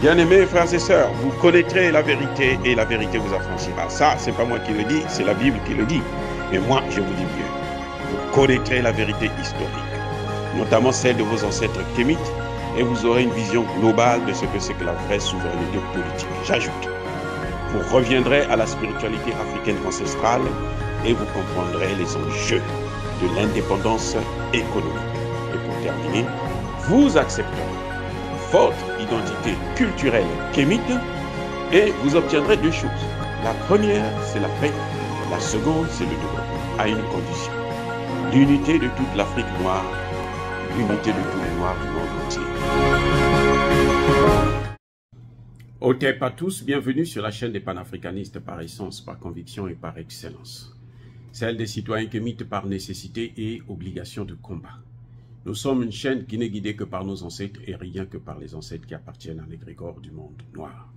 Bien-aimés frères et sœurs, vous connaîtrez la vérité et la vérité vous affranchira. Ça, c'est pas moi qui le dis, c'est la Bible qui le dit. Mais moi, je vous dis mieux. Vous connaîtrez la vérité historique, notamment celle de vos ancêtres kémites, et vous aurez une vision globale de ce que c'est que la vraie souveraineté politique. J'ajoute, vous reviendrez à la spiritualité africaine ancestrale et vous comprendrez les enjeux de l'indépendance économique. Et pour terminer, vous accepterez votre identité culturelle kémite et vous obtiendrez deux choses. La première, c'est la paix. La seconde, c'est le développement, à une condition. L'unité de toute l'Afrique noire, l'unité de tous les Noirs du monde entier. Otep à tous, bienvenue sur la chaîne des panafricanistes par essence, par conviction et par excellence. Celle des citoyens kémites par nécessité et obligation de combat. Nous sommes une chaîne qui n'est guidée que par nos ancêtres et rien que par les ancêtres qui appartiennent à l'égrégore du monde noir.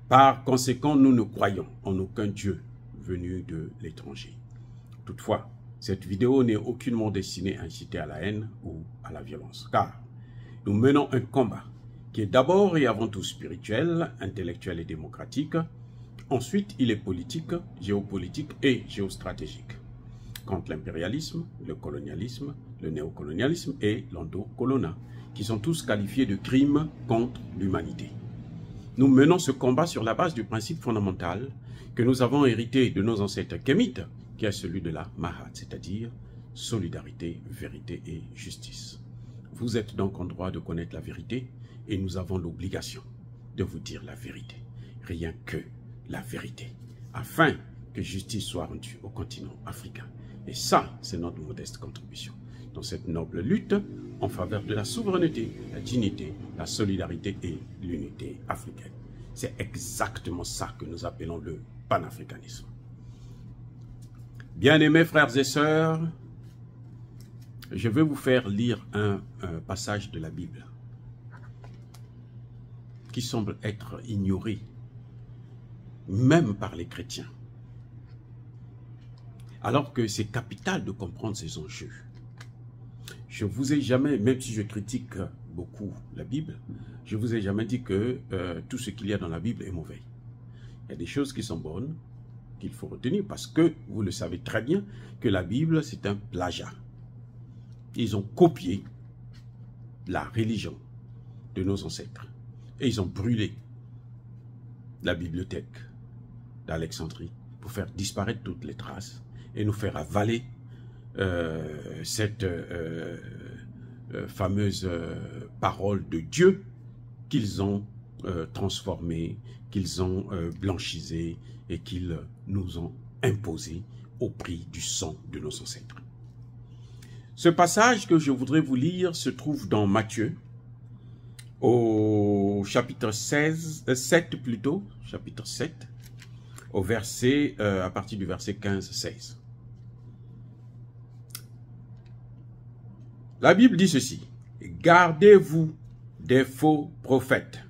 Par conséquent, nous ne croyons en aucun Dieu venu de l'étranger. Toutefois, cette vidéo n'est aucunement destinée à inciter à la haine ou à la violence, car nous menons un combat qui est d'abord et avant tout spirituel, intellectuel et démocratique. Ensuite, il est politique, géopolitique et géostratégique. Contre l'impérialisme, le colonialisme, le néocolonialisme et l'endocolonat, qui sont tous qualifiés de crimes contre l'humanité. Nous menons ce combat sur la base du principe fondamental que nous avons hérité de nos ancêtres kémites, qui est celui de la Mahat, c'est-à-dire solidarité, vérité et justice. Vous êtes donc en droit de connaître la vérité et nous avons l'obligation de vous dire la vérité, rien que la vérité, afin que justice soit rendue au continent africain. Et ça, c'est notre modeste contribution dans cette noble lutte en faveur de la souveraineté, la dignité, la solidarité et l'unité africaine. C'est exactement ça que nous appelons le panafricanisme. Bien-aimés frères et sœurs, je vais vous faire lire un passage de la Bible qui semble être ignoré, même par les chrétiens. Alors que c'est capital de comprendre ces enjeux. Je ne vous ai jamais, même si je critique beaucoup la Bible, je ne vous ai jamais dit que tout ce qu'il y a dans la Bible est mauvais. Il y a des choses qui sont bonnes, qu'il faut retenir, parce que vous le savez très bien, que la Bible c'est un plagiat. Ils ont copié la religion de nos ancêtres. Et ils ont brûlé la bibliothèque d'Alexandrie pour faire disparaître toutes les traces et nous faire avaler cette fameuse parole de Dieu qu'ils ont transformée, qu'ils ont blanchisée et qu'ils nous ont imposée au prix du sang de nos ancêtres. Ce passage que je voudrais vous lire se trouve dans Matthieu, au chapitre 7 plutôt, chapitre 7, au verset, à partir du verset 15-16. La Bible dit ceci: gardez-vous des faux prophètes.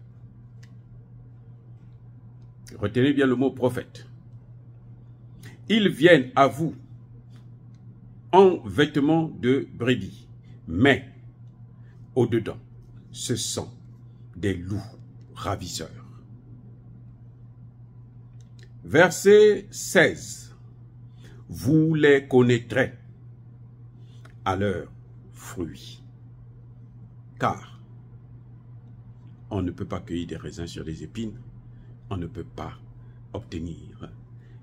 Retenez bien le mot prophète. Ils viennent à vous en vêtements de brebis, mais au-dedans, ce sont des loups ravisseurs. Verset 16. Vous les connaîtrez à leurs fruits. Car on ne peut pas cueillir des raisins sur des épines, on ne peut pas obtenir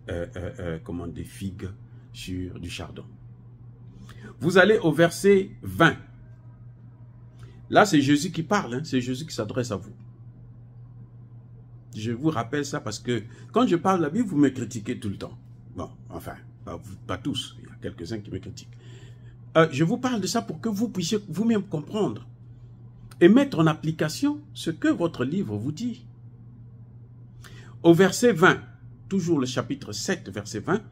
des figues sur du chardon. Vous allez au verset 20. Là, c'est Jésus qui parle, hein, c'est Jésus qui s'adresse à vous. Je vous rappelle ça parce que quand je parle de la Bible, vous me critiquez tout le temps. Bon, enfin, pas tous, il y a quelques-uns qui me critiquent. Je vous parle de ça pour que vous puissiez vous-même comprendre et mettre en application ce que votre livre vous dit. Au verset 20, toujours le chapitre 7, verset 20,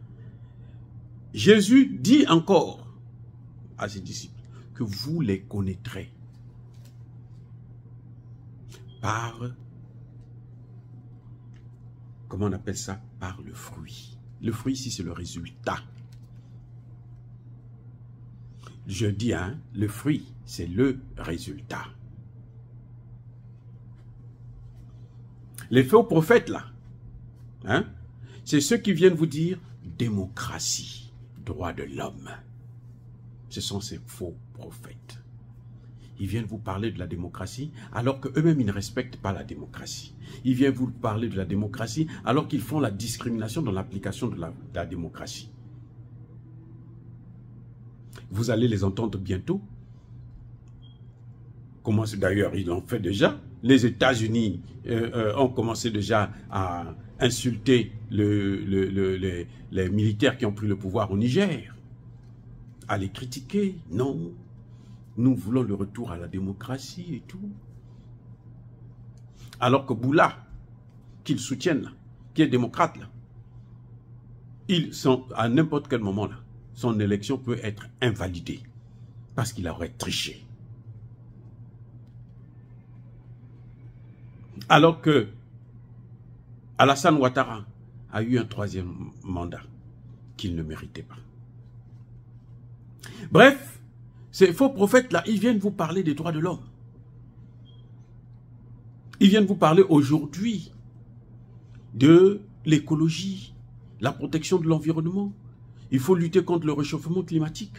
Jésus dit encore à ses disciples que vous les connaîtrez par, comment on appelle ça? Par le fruit. Le fruit ici, c'est le résultat. Je dis, hein, le fruit, c'est le résultat. Les faux prophètes, là, hein, c'est ceux qui viennent vous dire démocratie, droit de l'homme. Ce sont ces faux prophètes. Ils viennent vous parler de la démocratie alors qu'eux-mêmes, ils ne respectent pas la démocratie. Ils viennent vous parler de la démocratie alors qu'ils font la discrimination dans l'application de la démocratie. Vous allez les entendre bientôt. Comment d'ailleurs, ils l'ont fait déjà. Les États-Unis ont commencé déjà à insulter les militaires qui ont pris le pouvoir au Niger. À les critiquer. Non. Nous voulons le retour à la démocratie et tout. Alors que Boula, qu'ils soutiennent là, qui est démocrate là, ils sont à n'importe quel moment là, son élection peut être invalidée parce qu'il aurait triché. Alors que Alassane Ouattara a eu un troisième mandat qu'il ne méritait pas. Bref, ces faux prophètes-là, ils viennent vous parler des droits de l'homme. Ils viennent vous parler aujourd'hui de l'écologie, la protection de l'environnement. Il faut lutter contre le réchauffement climatique.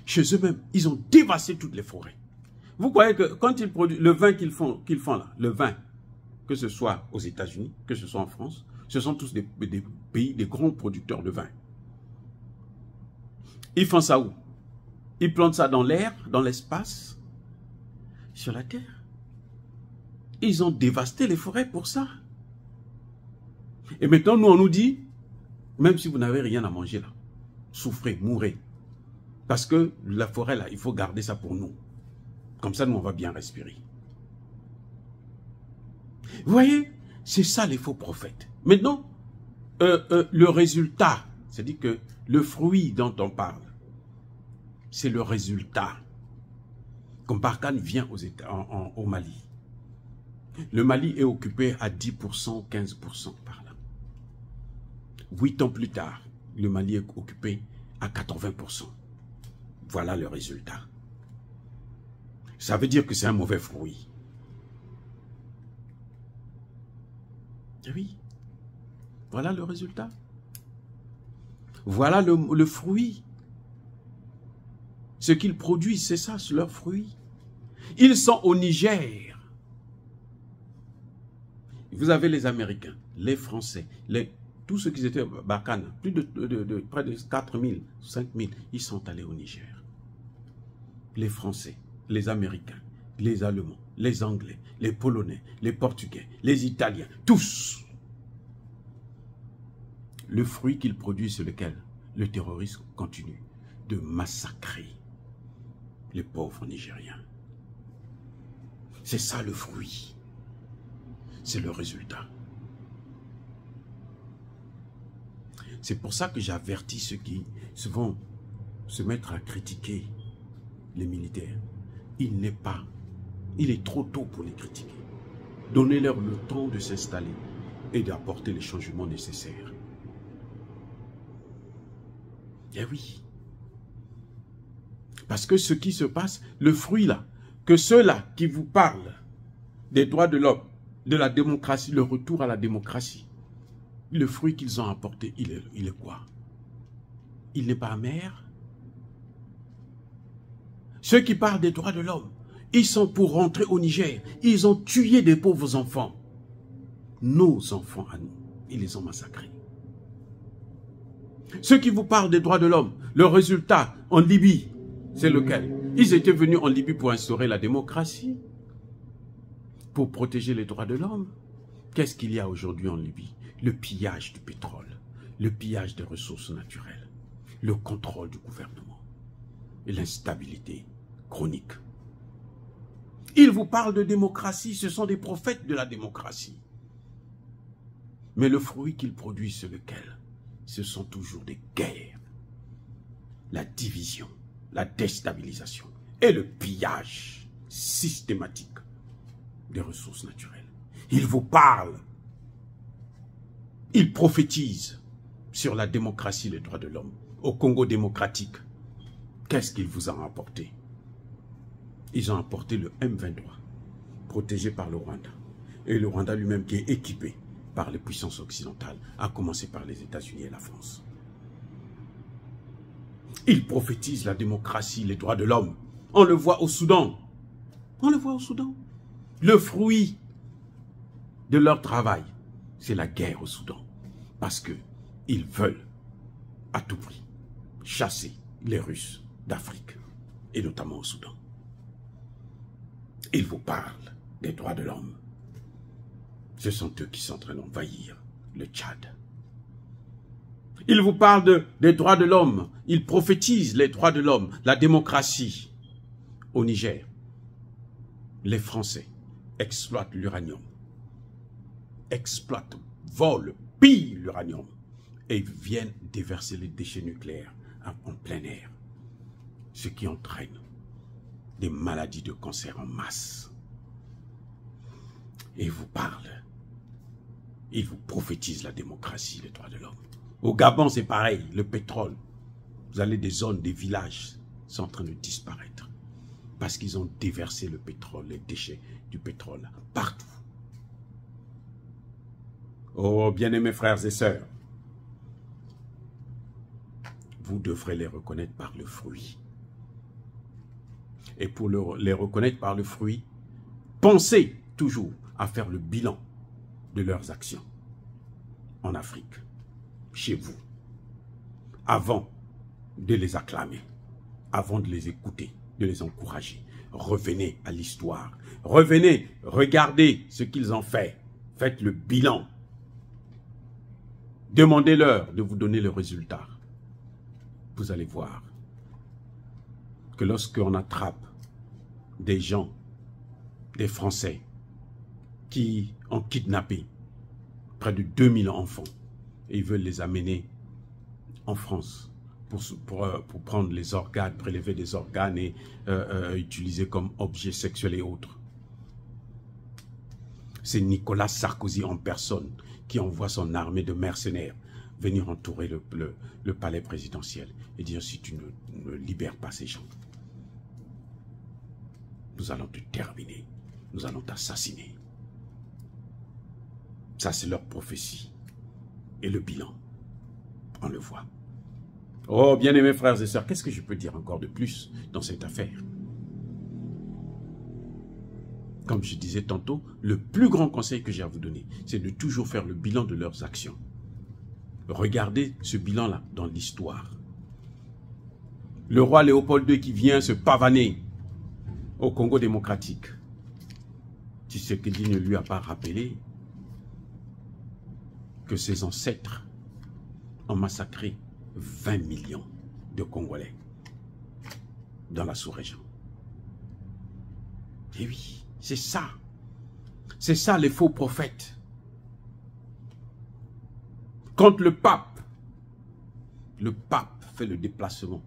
Chez eux-mêmes, ils ont dévasté toutes les forêts. Vous croyez que quand ils produisent le vin qu'ils font là, le vin, que ce soit aux États-Unis, que ce soit en France, ce sont tous des pays, des grands producteurs de vin. Ils font ça où? Ils plantent ça dans l'air, dans l'espace, sur la terre. Ils ont dévasté les forêts pour ça. Et maintenant, nous, on nous dit, même si vous n'avez rien à manger là, souffrez, mourrez. Parce que la forêt là, il faut garder ça pour nous. Comme ça, nous, on va bien respirer. Vous voyez, c'est ça les faux prophètes. Maintenant, le résultat, c'est-à-dire que le fruit dont on parle, c'est le résultat. Comme Barkhane vient au Mali. Le Mali est occupé à 10%, 15% par là. 8 ans plus tard, le Mali est occupé à 80%. Voilà le résultat. Ça veut dire que c'est un mauvais fruit. Et oui. Voilà le résultat. Voilà le fruit. Ce qu'ils produisent, c'est ça, c'est leur fruit. Ils sont au Niger. Vous avez les Américains, les Français, tous ceux qui étaient Barkhane, plus de près de 4 000, 5 000, ils sont allés au Niger. Les Français, les Américains, les Allemands, les Anglais, les Polonais, les Portugais, les Italiens, tous. Le fruit qu'ils produisent, c'est lequel? Le terrorisme continue de massacrer les pauvres Nigériens. C'est ça le fruit. C'est le résultat. C'est pour ça que j'avertis ceux qui vont se mettre à critiquer les militaires. Il est trop tôt pour les critiquer. Donnez-leur le temps de s'installer et d'apporter les changements nécessaires. Eh oui. Parce que ce qui se passe, le fruit là, que ceux-là qui vous parlent des droits de l'homme, de la démocratie, le retour à la démocratie, le fruit qu'ils ont apporté, il est quoi? Il n'est pas amer? Ceux qui parlent des droits de l'homme, ils sont pour rentrer au Niger. Ils ont tué des pauvres enfants. Nos enfants à nous, ils les ont massacrés. Ceux qui vous parlent des droits de l'homme, le résultat en Libye, c'est lequel? Ils étaient venus en Libye pour instaurer la démocratie, pour protéger les droits de l'homme. Qu'est-ce qu'il y a aujourd'hui en Libye? Le pillage du pétrole, le pillage des ressources naturelles, le contrôle du gouvernement et l'instabilité chronique. Ils vous parlent de démocratie, ce sont des prophètes de la démocratie. Mais le fruit qu'ils produisent, c'est lequel? Ce sont toujours des guerres, la division, la déstabilisation et le pillage systématique des ressources naturelles. Ils vous parlent, ils prophétisent sur la démocratie et les droits de l'homme. Au Congo démocratique, qu'est-ce qu'ils vous ont apporté? Ils ont apporté le M23, protégé par le Rwanda. Et le Rwanda lui-même qui est équipé par les puissances occidentales, à commencer par les États-Unis et la France. Ils prophétisent la démocratie, les droits de l'homme. On le voit au Soudan. On le voit au Soudan. Le fruit de leur travail, c'est la guerre au Soudan. Parce qu'ils veulent à tout prix chasser les Russes d'Afrique, et notamment au Soudan. Ils vous parlent des droits de l'homme. Ce sont eux qui sont en train d'envahir le Tchad. Ils vous parlent des droits de l'homme. Ils prophétisent les droits de l'homme, la démocratie. Au Niger, les Français exploitent l'uranium, volent, pillent l'uranium et viennent déverser les déchets nucléaires en plein air, ce qui entraîne des maladies de cancer en masse. Et ils vous parlent, ils vous prophétisent la démocratie, les droits de l'homme. Au Gabon, c'est pareil, le pétrole. Vous allez des zones, des villages, sont en train de disparaître. Parce qu'ils ont déversé le pétrole, les déchets du pétrole, partout. Oh, bien-aimés frères et sœurs, vous devrez les reconnaître par le fruit. Et pour les reconnaître par le fruit, pensez toujours à faire le bilan de leurs actions en Afrique, chez vous, avant de les acclamer, avant de les écouter, de les encourager. Revenez à l'histoire. Revenez, regardez ce qu'ils ont fait. Faites le bilan. Demandez-leur de vous donner le résultat. Vous allez voir que lorsqu'on attrape des gens, des Français, qui ont kidnappé près de 2000 enfants et ils veulent les amener en France pour prendre les organes, prélever des organes et utiliser comme objets sexuels et autres. C'est Nicolas Sarkozy en personne qui envoie son armée de mercenaires venir entourer le palais présidentiel et dire si tu ne libères pas ces gens, nous allons te terminer, nous allons t'assassiner. Ça, c'est leur prophétie. Et le bilan, on le voit. Oh, bien-aimés frères et sœurs, qu'est-ce que je peux dire encore de plus dans cette affaire? Comme je disais tantôt, le plus grand conseil que j'ai à vous donner, c'est de toujours faire le bilan de leurs actions. Regardez ce bilan-là dans l'histoire. Le roi Léopold II qui vient se pavaner au Congo démocratique. Tshisekedi ne lui a pas rappelé que ses ancêtres ont massacré 20 millions de Congolais dans la sous-région. Et oui, c'est ça. C'est ça les faux prophètes. Quand le pape fait le déplacement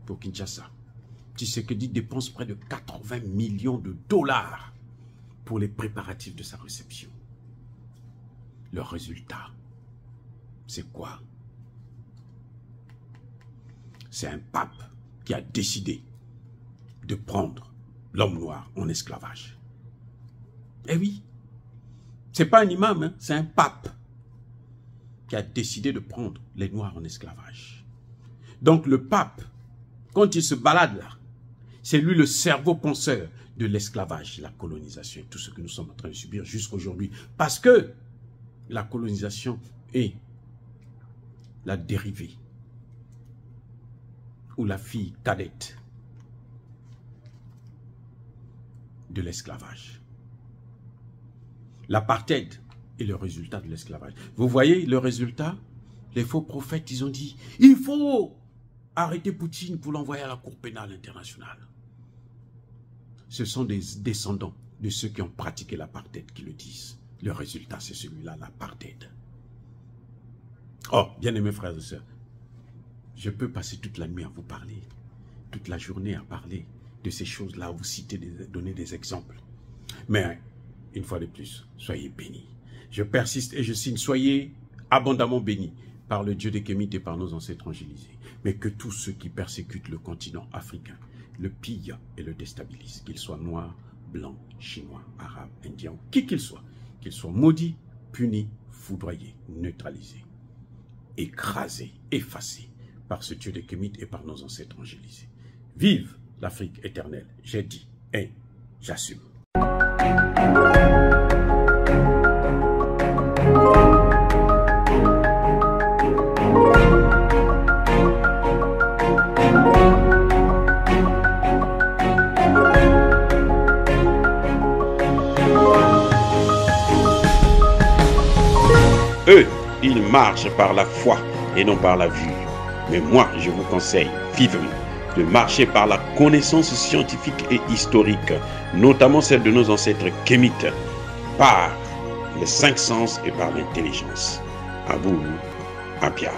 pour Kinshasa, Tshisekedi dépense près de 80 millions de dollars pour les préparatifs de sa réception. Le résultat, c'est quoi? C'est un pape qui a décidé de prendre l'homme noir en esclavage. Eh oui, c'est pas un imam, hein, c'est un pape qui a décidé de prendre les noirs en esclavage. Donc le pape, quand il se balade là, c'est lui le cerveau penseur de l'esclavage, la colonisation et tout ce que nous sommes en train de subir jusqu'aujourd'hui. Parce que la colonisation est la dérivée ou la fille cadette de l'esclavage. L'apartheid est le résultat de l'esclavage. Vous voyez le résultat? Les faux prophètes, ils ont dit, il faut arrêter Poutine pour l'envoyer à la Cour pénale internationale. Ce sont des descendants de ceux qui ont pratiqué l'apartheid qui le disent. Le résultat, c'est celui-là, l'apartheid. Oh, bien-aimés frères et sœurs, je peux passer toute la nuit à vous parler, toute la journée à parler de ces choses-là, à vous citer, donner des exemples. Mais, une fois de plus, soyez bénis. Je persiste et je signe, soyez abondamment bénis par le Dieu des Kémites et par nos ancêtres angélisés. Mais que tous ceux qui persécutent le continent africain le pillent et le déstabilisent, qu'ils soient noirs, blancs, chinois, arabes, indiens, qui qu'ils soient, qu'ils soient maudits, punis, foudroyés, neutralisés, écrasés, effacés par ce Dieu des Kémites et par nos ancêtres angélisés. Vive l'Afrique éternelle, j'ai dit et j'assume. Eux, ils marchent par la foi et non par la vue. Mais moi, je vous conseille vivement de marcher par la connaissance scientifique et historique, notamment celle de nos ancêtres kémites, par les 5 sens et par l'intelligence. Abou Abia.